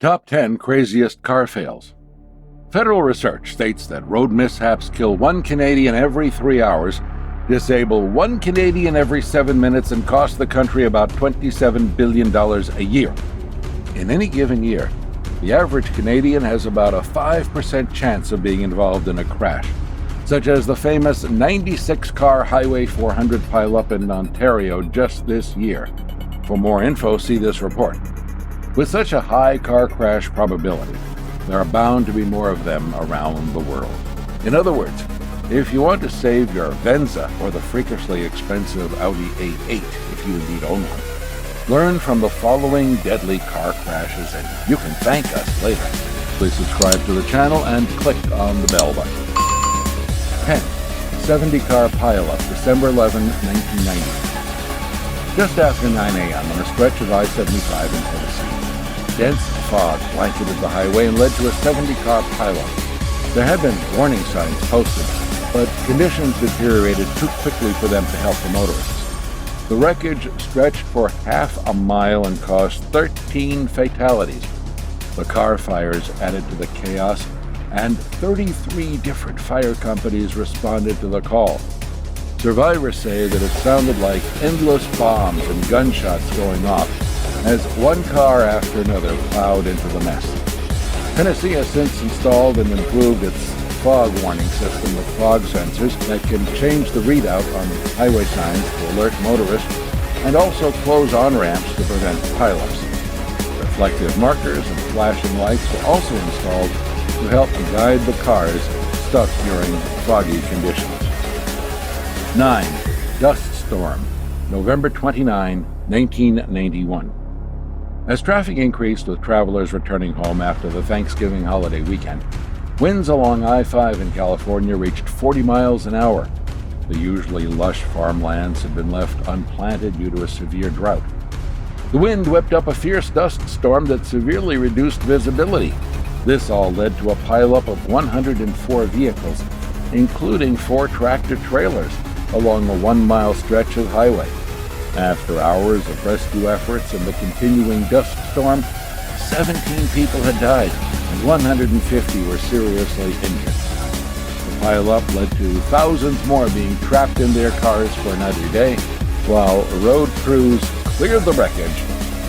Top 10 Craziest Car Fails. Federal research states that road mishaps kill 1 Canadian every 3 hours, disable 1 Canadian every 7 minutes, and cost the country about $27 billion a year. In any given year, the average Canadian has about a 5% chance of being involved in a crash, such as the famous 96-car Highway 400 pileup in Ontario just this year. For more info, see this report. With such a high car crash probability, there are bound to be more of them around the world. In other words, if you want to save your Venza or the freakishly expensive Audi A8 if you indeed own one, learn from the following deadly car crashes and you can thank us later. Please subscribe to the channel and click on the bell button. 1070 Car Pileup, December 11, 1990. Just after 9 a.m. on a stretch of I-75 in Tennessee, dense fog blanketed the highway and led to a 70-car pileup. There had been warning signs posted, but conditions deteriorated too quickly for them to help the motorists. The wreckage stretched for half a mile and caused 13 fatalities. The car fires added to the chaos, and 33 different fire companies responded to the call. Survivors say that it sounded like endless bombs and gunshots going off as one car after another plowed into the mess. Tennessee has since installed and improved its fog warning system with fog sensors that can change the readout on highway signs to alert motorists and also close on-ramps to prevent pileups. Reflective markers and flashing lights were also installed to help guide the cars stuck during foggy conditions. 9. Dust Storm, November 29, 1991. As traffic increased with travelers returning home after the Thanksgiving holiday weekend, winds along I-5 in California reached 40 miles an hour. The usually lush farmlands had been left unplanted due to a severe drought. The wind whipped up a fierce dust storm that severely reduced visibility. This all led to a pileup of 104 vehicles, including 4 tractor-trailers, along a 1-mile stretch of highway. After hours of rescue efforts and the continuing dust storm, 17 people had died and 150 were seriously injured. The pileup led to thousands more being trapped in their cars for another day, while road crews cleared the wreckage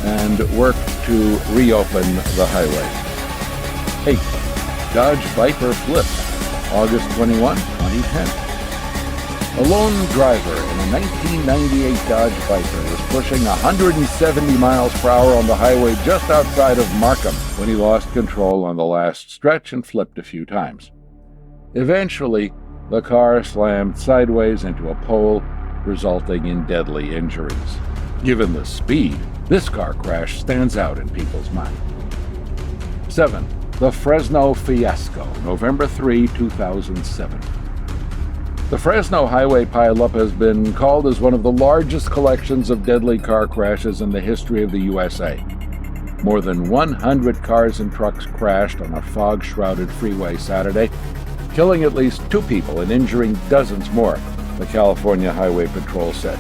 and worked to reopen the highway. 8. Dodge Viper Flip, August 21, 2010. A lone driver in a 1998 Dodge Viper was pushing 170 miles per hour on the highway just outside of Markham when he lost control on the last stretch and flipped a few times. Eventually, the car slammed sideways into a pole, resulting in deadly injuries. Given the speed, this car crash stands out in people's mind. 7. The Fresno Fiasco, November 3, 2007. The Fresno highway pileup has been called as one of the largest collections of deadly car crashes in the history of the USA. More than 100 cars and trucks crashed on a fog-shrouded freeway Saturday, killing at least 2 people and injuring dozens more, the California Highway Patrol said.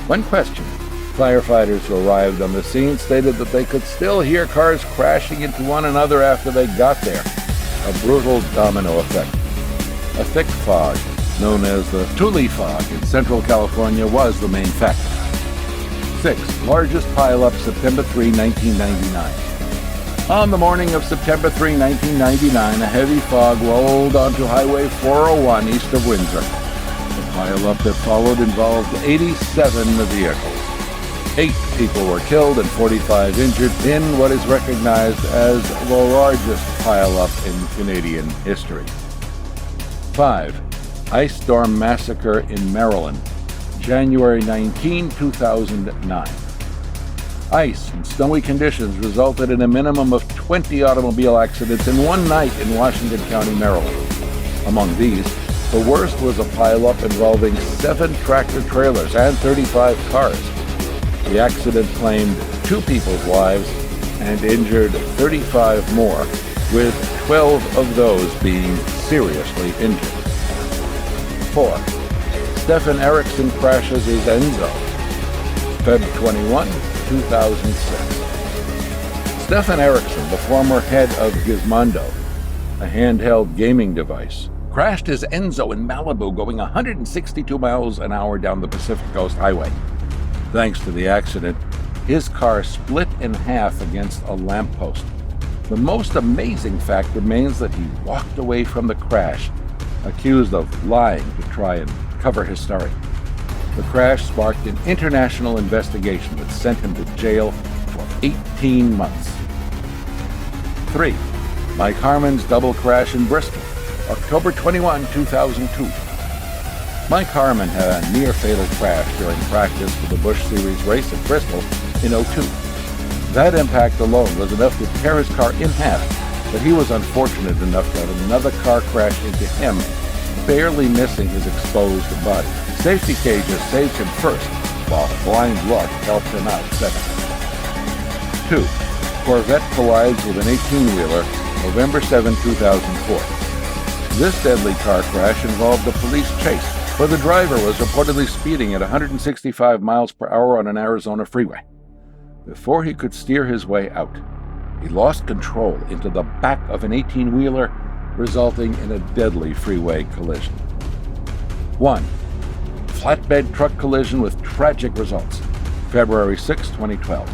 When questioned, firefighters who arrived on the scene stated that they could still hear cars crashing into one another after they got there. A brutal domino effect. A thick fog, known as the Tule fog in Central California, was the main factor. 6. Largest pileup, September 3, 1999. On the morning of September 3, 1999, a heavy fog rolled onto Highway 401 east of Windsor. The pileup that followed involved 87 vehicles. 8 people were killed and 45 injured in what is recognized as the largest pileup in Canadian history. 5. Ice Storm Massacre in Maryland, January 19, 2009. Ice and snowy conditions resulted in a minimum of 20 automobile accidents in one night in Washington County, Maryland. Among these, the worst was a pileup involving 7 tractor-trailers and 35 cars. The accident claimed 2 people's lives and injured 35 more, with 12 of those being seriously injured. 4. Stephan Erickson crashes his Enzo, Feb 21, 2006. Stephan Erickson, the former head of Gizmondo, a handheld gaming device, crashed his Enzo in Malibu going 162 miles an hour down the Pacific Coast Highway. Thanks to the accident, his car split in half against a lamppost. The most amazing fact remains that he walked away from the crash, accused of lying to try and cover his story. The crash sparked an international investigation that sent him to jail for 18 months. 3. Mike Harmons double crash in Bristol, October 21, 2002. Mike Harmon had a near-fatal crash during practice for the Busch Series race at Bristol in '02. That impact alone was enough to tear his car in half, but he was unfortunate enough to have another car crash into him, barely missing his exposed body. Safety cages saved him first, while blind luck helped him out second. 2. Corvette collides with an 18-wheeler, November 7, 2004. This deadly car crash involved a police chase, where the driver was reportedly speeding at 165 miles per hour on an Arizona freeway. Before he could steer his way out, he lost control into the back of an 18-wheeler, resulting in a deadly freeway collision. 1. Flatbed truck collision with tragic results, February 6, 2012.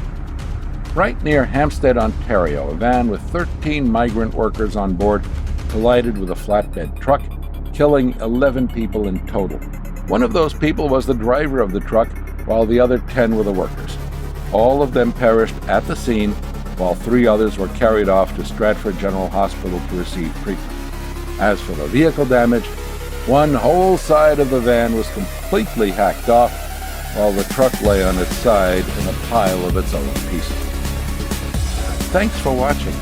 Right near Hampstead, Ontario, a van with 13 migrant workers on board collided with a flatbed truck, killing 11 people in total. One of those people was the driver of the truck, while the other 10 were the workers. All of them perished at the scene, while 3 others were carried off to Stratford General Hospital to receive treatment. As for the vehicle damage, one whole side of the van was completely hacked off, while the truck lay on its side in a pile of its own pieces. Thanks for watching.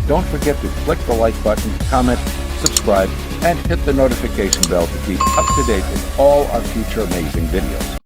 Don't forget to click the like button, comment, subscribe, and hit the notification bell to keep up to date with all our future amazing videos.